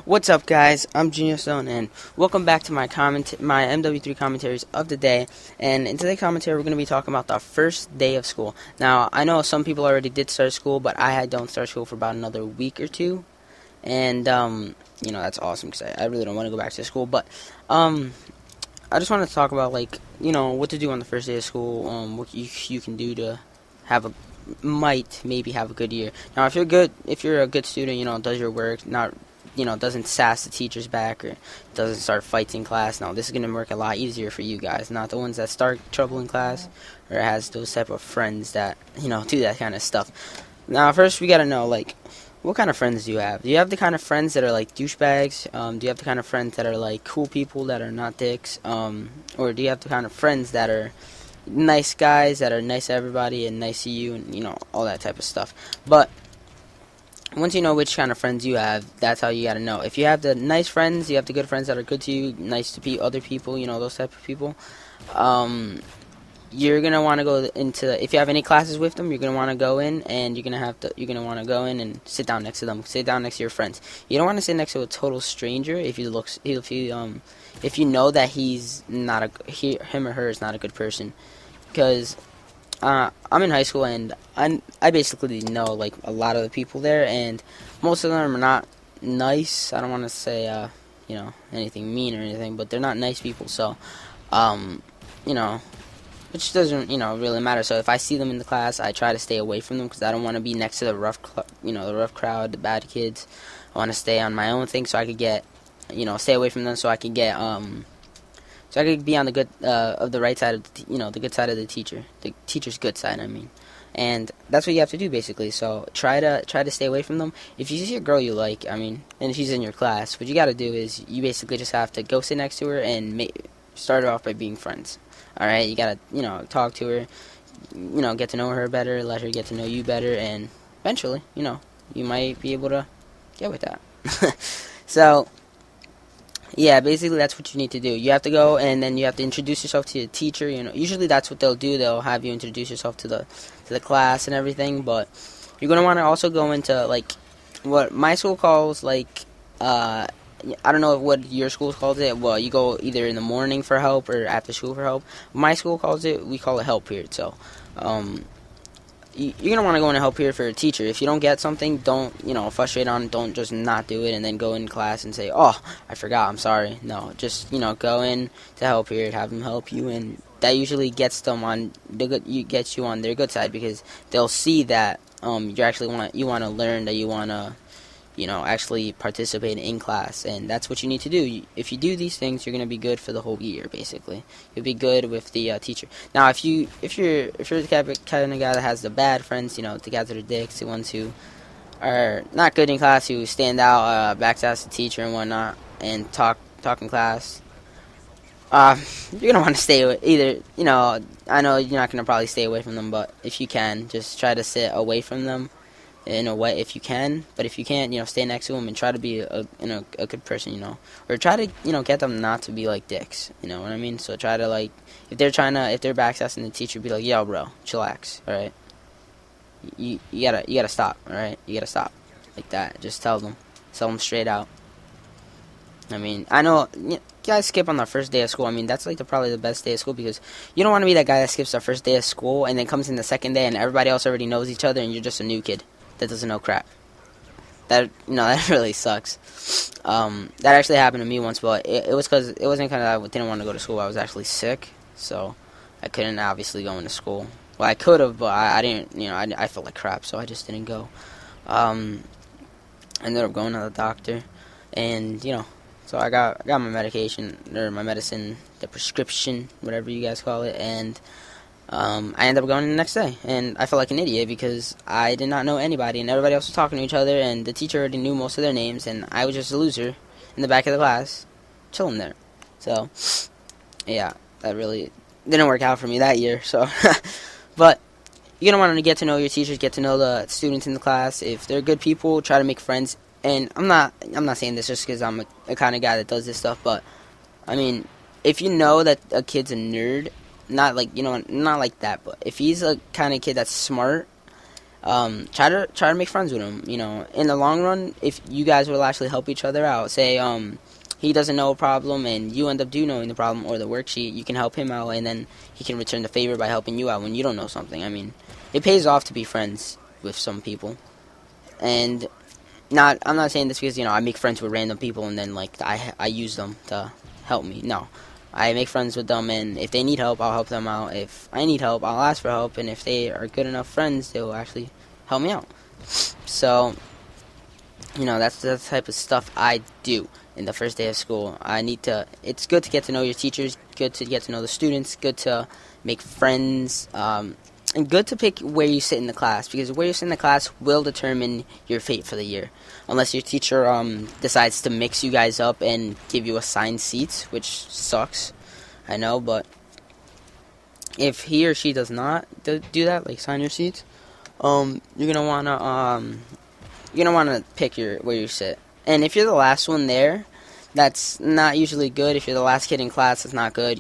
What's up, guys? I'm Junior Stone, and welcome back to my MW3 commentaries of the day. And in today's commentary, we're going to be talking about the first day of school. Now, I know some people already did start school, but don't start school for about another week or two. And that's awesome because I really don't want to go back to school. But I just want to talk about what to do on the first day of school. What you can do to have maybe have a good year. Now, if you're a good student, does your work, doesn't sass the teachers back or doesn't start fights in class. Now, this is going to work a lot easier for you guys, not the ones that start trouble in class or has those type of friends that, do that kind of stuff. Now, first, we got to know, what kind of friends do you have? Do you have the kind of friends that are, douchebags? Do you have the kind of friends that are, cool people that are not dicks? Or do you have the kind of friends that are nice guys that are nice to everybody and nice to you and, all that type of stuff? But once you know which kind of friends you have, that's how you gotta know. If you have the nice friends, you have the good friends that are good to you, nice to other people, those type of people. You're gonna want to go into, if you have any classes with them, you're gonna want to go in, and you're gonna want to go in and sit down next to them, sit down next to your friends. You don't want to sit next to a total stranger if you know that him or her is not a good person, because I'm in high school, and I basically know a lot of the people there, and most of them are not nice. I don't want to say anything mean or anything, but they're not nice people. So which doesn't really matter. So if I see them in the class, I try to stay away from them because I don't want to be next to the rough crowd, the bad kids. I want to stay on my own thing so I could get stay away from them so I can get so I could be on the good of the right side of the good side of the teacher's good side, I mean. And that's what you have to do, basically. So try to stay away from them. If you see a girl you like, and she's in your class, what you got to do is you basically just have to go sit next to her and start her off by being friends. All right, you got to talk to her, get to know her better, let her get to know you better, and eventually, you might be able to get with that. So yeah, basically that's what you need to do. You have to go, and then you have to introduce yourself to the teacher. Usually that's what they'll do. They'll have you introduce yourself to the class and everything. But you're gonna want to also go into what my school calls I don't know what your school calls it. Well, you go either in the morning for help or after school for help. My school we call it help period. So you're going to want to go in a help period for a teacher. If you don't get something, don't, frustrate on it. Don't just not do it and then go in class and say, oh, I forgot, I'm sorry. No, just, go in to help period, have them help you, and that usually gets them on gets you on their good side because they'll see that you want to learn, that you want to actually participate in class, and that's what you need to do. If you do these things, you're going to be good for the whole year, basically. You'll be good with the teacher. Now, if you're the kind of guy that has the bad friends, the guys that are dicks, the ones who are not good in class, who stand out, backsass the teacher and whatnot, and talk in class, you're going to want to stay away. Either, I know you're not going to probably stay away from them, but if you can, just try to sit away from them in a way if you can. But if you can't, stay next to them and try to be a good person, or try to get them not to be like dicks, you know what I mean? So try to if they're backsassing the teacher, be like, yo bro, chillax, all right, you gotta stop, all right, you gotta stop, like that. Just tell them straight out. I know guys skip on the first day of school. That's probably the best day of school, because you don't want to be that guy that skips the first day of school and then comes in the second day and everybody else already knows each other and you're just a new kid that doesn't know crap. That really sucks. That actually happened to me once, but it was because it wasn't because I didn't want to go to school. I was actually sick, so I couldn't obviously go into school. Well, I could have, but I didn't. I felt like crap, so I just didn't go. I ended up going to the doctor, and so I got my medication, or my medicine, the prescription, whatever you guys call it, and I ended up going the next day, and I felt like an idiot because I did not know anybody, and everybody else was talking to each other, and the teacher already knew most of their names, and I was just a loser in the back of the class, chilling there. So, yeah, that really didn't work out for me that year. So, but you're gonna want to get to know your teachers, get to know the students in the class. If they're good people, try to make friends. And I'm not saying this just because I'm a kind of guy that does this stuff, but if you know that a kid's a nerd, not like that, but if he's a kind of kid that's smart, try to make friends with him. You know, in the long run, if you guys will actually help each other out, say he doesn't know a problem and you end up knowing the problem or the worksheet, you can help him out, and then he can return the favor by helping you out when you don't know something. I mean, it pays off to be friends with some people. And I'm not saying this because, I make friends with random people and then like I use them to help me. No. I make friends with them, and if they need help, I'll help them out. If I need help, I'll ask for help, and if they are good enough friends, they will actually help me out. So, that's the type of stuff I do in the first day of school. It's good to get to know your teachers, good to get to know the students, good to make friends, and good to pick where you sit in the class, because where you sit in the class will determine your fate for the year. Unless your teacher decides to mix you guys up and give you assigned seats, which sucks, I know, but if he or she does not do that, like assign your seats, you're gonna wanna pick where you sit. And if you're the last one there, that's not usually good. If you're the last kid in class, that's not good.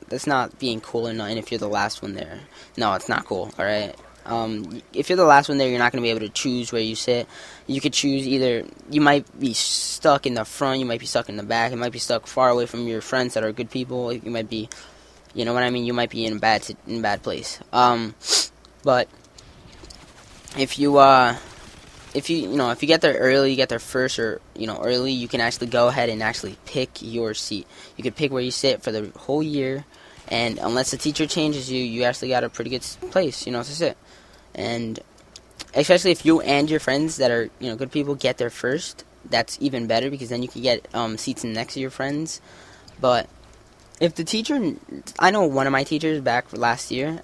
That's not being cool or nothing. If you're the last one there, no, it's not cool. All right. If you're the last one there, you're not going to be able to choose where you sit. You could choose either, you might be stuck in the front, you might be stuck in the back, you might be stuck far away from your friends that are good people. You might be, you know what I mean? You might be in a bad place. But if you get there early, you get there first, or early, you can actually go ahead and actually pick your seat. You could pick where you sit for the whole year, and unless the teacher changes you, you actually got a pretty good place, to sit. And especially if you and your friends that are good people get there first, that's even better, because then you can get seats next to your friends. But if the teacher, I know one of my teachers back last year,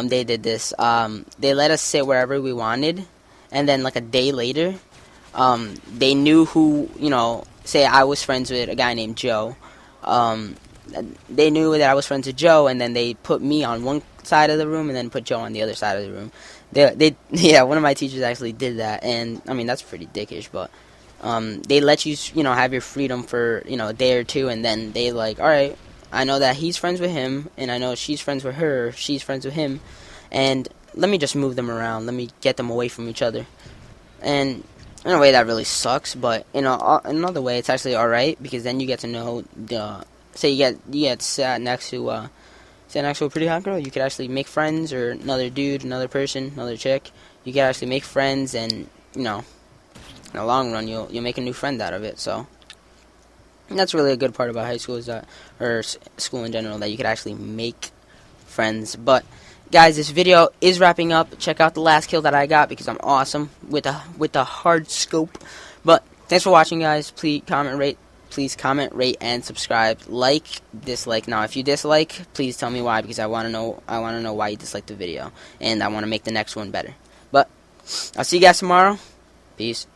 they did this. They let us sit wherever we wanted. And then, like, a day later, they knew who, say I was friends with a guy named Joe. They knew that I was friends with Joe, and then they put me on one side of the room and then put Joe on the other side of the room. One of my teachers actually did that, and, I mean, that's pretty dickish, but they let you, have your freedom for, a day or two, and then they, like, all right, I know that he's friends with him, and I know she's friends with her, she's friends with him, and let me just move them around. Let me get them away from each other. And in a way, that really sucks. But in another way, it's actually all right, because then you get to know say you get sat next to a pretty hot girl. You could actually make friends, or another dude, another person, another chick. You could actually make friends, and in the long run, you'll make a new friend out of it. So that's really a good part about high school, or school in general, that you could actually make friends. But guys, this video is wrapping up. Check out the last kill that I got, because I'm awesome with the hard scope. But thanks for watching, guys. Please comment, rate, and subscribe. Like, dislike. Now, if you dislike, please tell me why, because I want to know why you disliked the video, and I want to make the next one better. But I'll see you guys tomorrow. Peace.